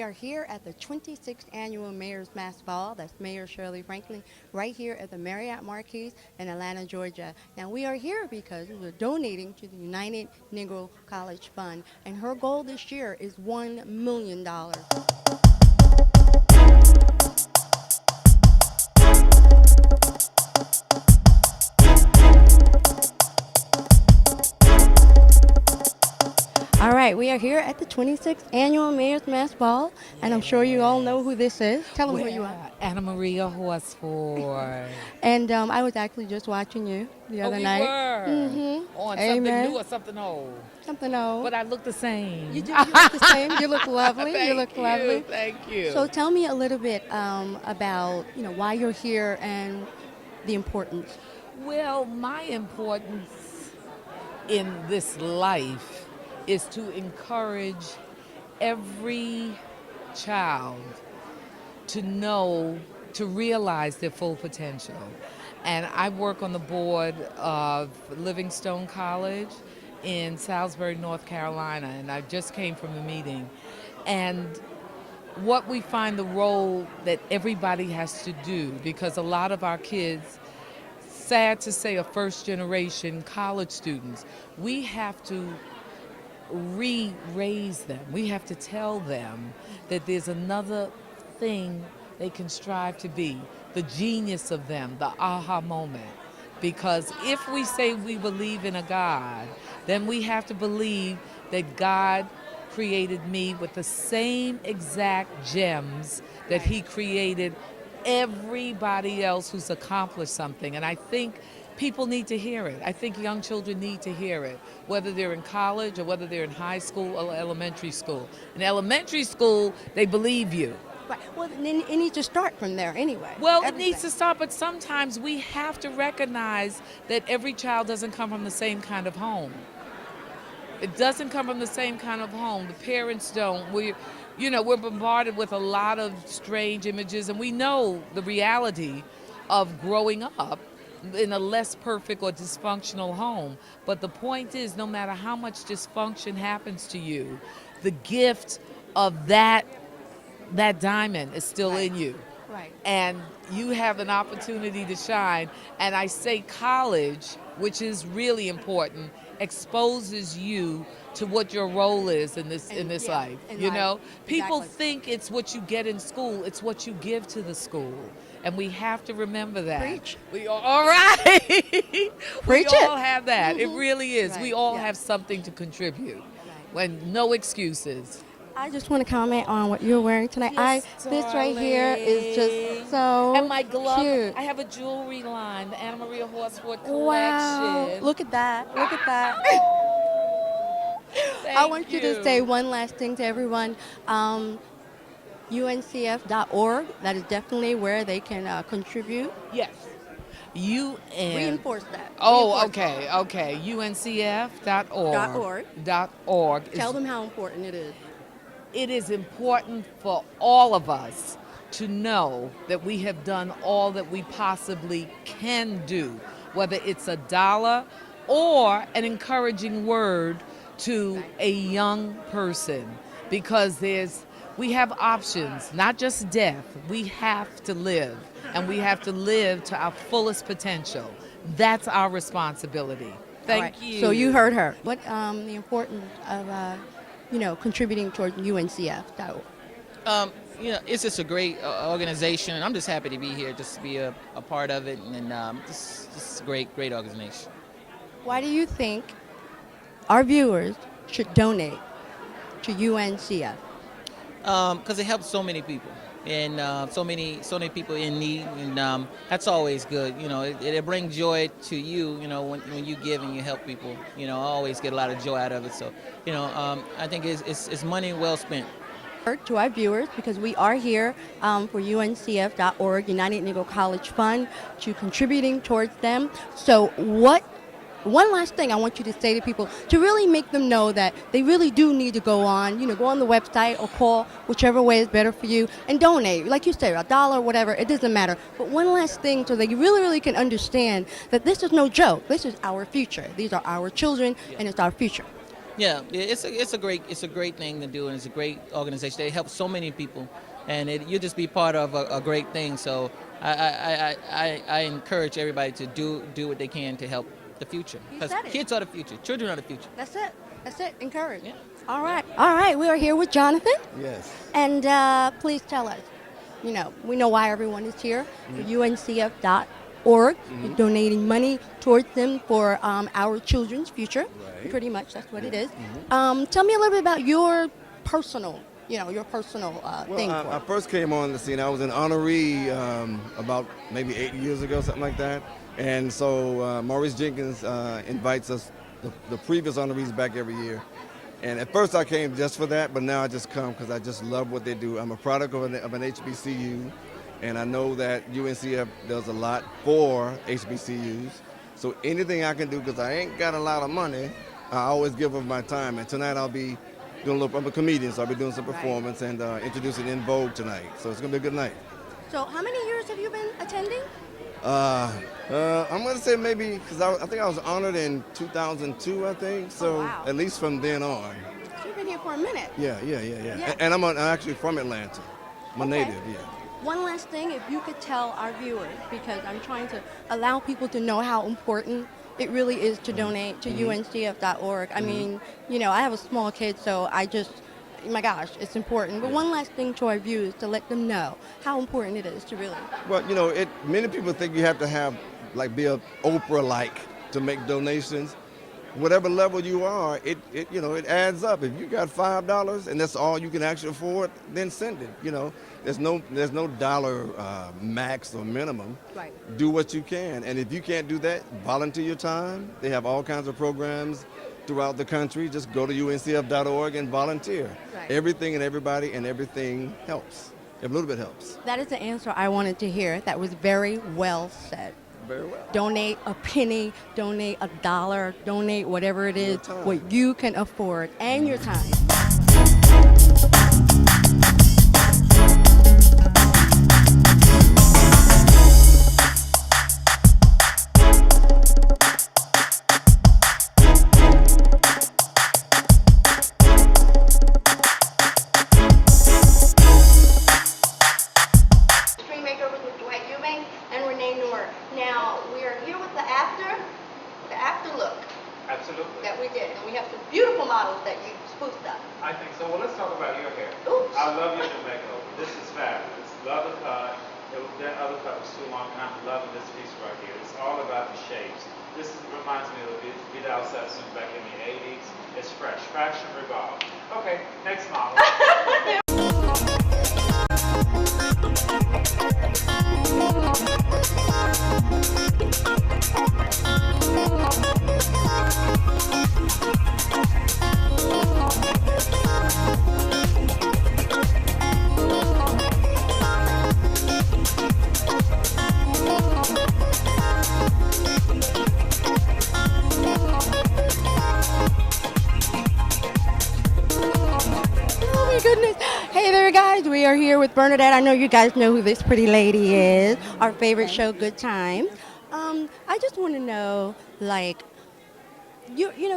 are here at the 26th Annual Mayor's Mass Ball. That's Mayor Shirley Franklin, right here at the Marriott Marquis in Atlanta, Georgia. Now, we are here because we're donating to the United Negro College Fund, and her goal this year is $1 million. All right, we are here at the 26th Annual Mayor's Mass Ball, and I'm sure you all know who this is. Tell them who you are. Anna Maria Horsford. And I was actually just watching you the other night. Were. Mm-hmm. On Amen. something new or something old. Something old. But I look the same. You do. You look the same. You look lovely. Thank you look lovely. Thank you. So tell me a little bit about why you're here and the importance. Well, my importance in this life is to encourage every child to know, to realize their full potential. And I work on the board of Livingstone College in Salisbury, North Carolina, and I just came from a meeting. And what we find the role that everybody has to do, because a lot of our kids, sad to say, are first generation college students, we have to re-raise them. We have to tell them that there's another thing they can strive to be, the genius of them, the aha moment. Because if we say we believe in a God, then we have to believe that God created me with the same exact gems that He created everybody else who's accomplished something. And I think people need to hear it. I think young children need to hear it, whether they're in college or whether they're in high school or elementary school. In elementary school, they believe you. Right. Well, then it needs to start from there anyway. Well, it needs to start, but sometimes we have to recognize that every child doesn't come from the same kind of home. It doesn't come from the same kind of home. The parents don't. We're bombarded with a lot of strange images, and we know the reality of growing up in a less perfect or dysfunctional home. But the point is, no matter how much dysfunction happens to you, the gift of that diamond is still in you. Right. And you have an opportunity to shine. And I say college, which is really important, exposes you to what your role is in this life. People think it's what you get in school, it's what you give to the school. And we have to remember that. Preach. We all right. Preach we all it. have that. Mm-hmm. It really is. Right. We all have something to contribute. Right. When no excuses. I just want to comment on what you're wearing tonight. Yes, this right here is just so and my glove. cute. I have a jewelry line, the Anna Maria Horsford collection. Wow! Look at that! Look at that! I want you to say one last thing to everyone. UNCF.org. That is definitely where they can contribute. Yes. Reinforce that. Oh, okay. UNCF.org. .org. Tell them how important it is. It is important for all of us to know that we have done all that we possibly can do, whether it's a dollar or an encouraging word to a young person, because we have options, not just death. We have to live, and we have to live to our fullest potential. That's our responsibility. Thank you. So you heard her. What the importance of contributing towards UNCF.org? It's just a great organization, and I'm just happy to be here, just to be a part of it, and this is a great organization. Why do you think our viewers should donate to UNCF? Because it helps so many people, and so many people in need, and that's always good. It brings joy to you. When you give and you help people. I always get a lot of joy out of it. So, I think it's money well spent. To our viewers, because we are here for UNCF.org, United Negro College Fund, to contributing towards them. So one last thing I want you to say to people to really make them know that they really do need to go on the website or call, whichever way is better for you, and donate. Like you said, $1, whatever, it doesn't matter. But one last thing so they really, really can understand that this is no joke. This is our future. These are our children, and it's our future. Yeah, it's a great thing to do, and it's a great organization. It helps so many people, and you just be part of a great thing. So I encourage everybody to do what they can to help the future, You because said it. kids are the future, children are the future. That's it. That's it. Encourage. Yeah. All right. All right. We are here with Jonathan. Yes. And please tell us, we know why everyone is here. UNCF.org. You're donating money towards them for our children's future. Right. Pretty much, that's what it is. Tell me a little bit about your personal, thing. Well, I first came on the scene. I was an honoree about maybe 8 years ago, something like that. And so Maurice Jenkins invites us, the previous honorees, back every year. And at first I came just for that, but now I just come because I just love what they do. I'm a product of an HBCU, and I know that UNCF does a lot for HBCUs. So anything I can do, because I ain't got a lot of money, I always give of my time. And tonight I'll be doing I'm a comedian, so I'll be doing some performance and introducing In Vogue tonight. So it's going to be a good night. So how many years have you been attending? I'm going to say maybe, because I think I was honored in 2002, I think. So Oh, wow. at least from then on. So you've been here for a minute. Yeah. Yeah. And I'm actually from Atlanta. I'm a Okay. native, yeah. One last thing, if you could tell our viewers, because I'm trying to allow people to know how important it really is to donate to UNCF.org. I mean, I have a small kid, so my gosh, it's important. But one last thing to our viewers, to let them know how important it is to really. Well, many people think you have to have, be a Oprah-like to make donations. Whatever level you are, it adds up. If you got $5 and that's all you can actually afford, then send it. There's no dollar max or minimum. Right. Do what you can, and if you can't do that, volunteer your time. They have all kinds of programs throughout the country. Just go to uncf.org and volunteer. Right. Everything and everybody and everything helps. Every little bit helps. That is the answer I wanted to hear. That was very well said. Very well. Donate a penny, donate $1, donate whatever it is, time. what you can afford, and your time. Now, we are here with the after look Absolutely. that we did. And we have some beautiful models that you spruced up. I think so. Well, let's talk about your hair. Oops. I love your Negro. This is fabulous. Love the cut. That other cut was too long, and I'm loving this piece right here. It's all about the shapes. This reminds me of Vidal Sassoon back in the 80s. It's fresh. Fashion revolve. Okay, next model. Oh my goodness. Hey there, guys. We are here with Bernadette. I know you guys know who this pretty lady is. Our favorite show, Good Time. I just want to know,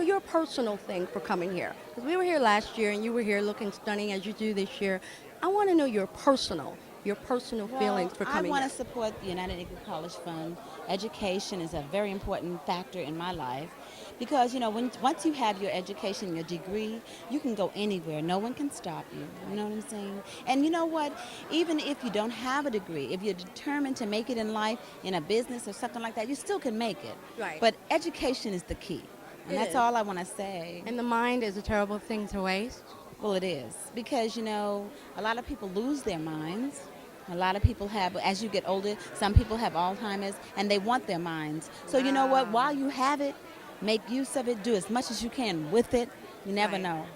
your personal thing for coming here. Because we were here last year and you were here looking stunning as you do this year. I want to know your personal feelings for coming I want here. to support the United Negro College Fund. Education is a very important factor in my life because, once you have your education, your degree, you can go anywhere. No one can stop you. You know what I'm saying? And you know what? Even if you don't have a degree, if you're determined to make it in life, in a business or something like that, you still can make it. Right. But education is the key. And It that's is. all I want to say. And the mind is a terrible thing to waste. Well, it is. Because, a lot of people lose their minds. A lot of people have, as you get older, some people have Alzheimer's, and they want their minds. So you know what? While you have it, make use of it. Do as much as you can with it. You never Right. know.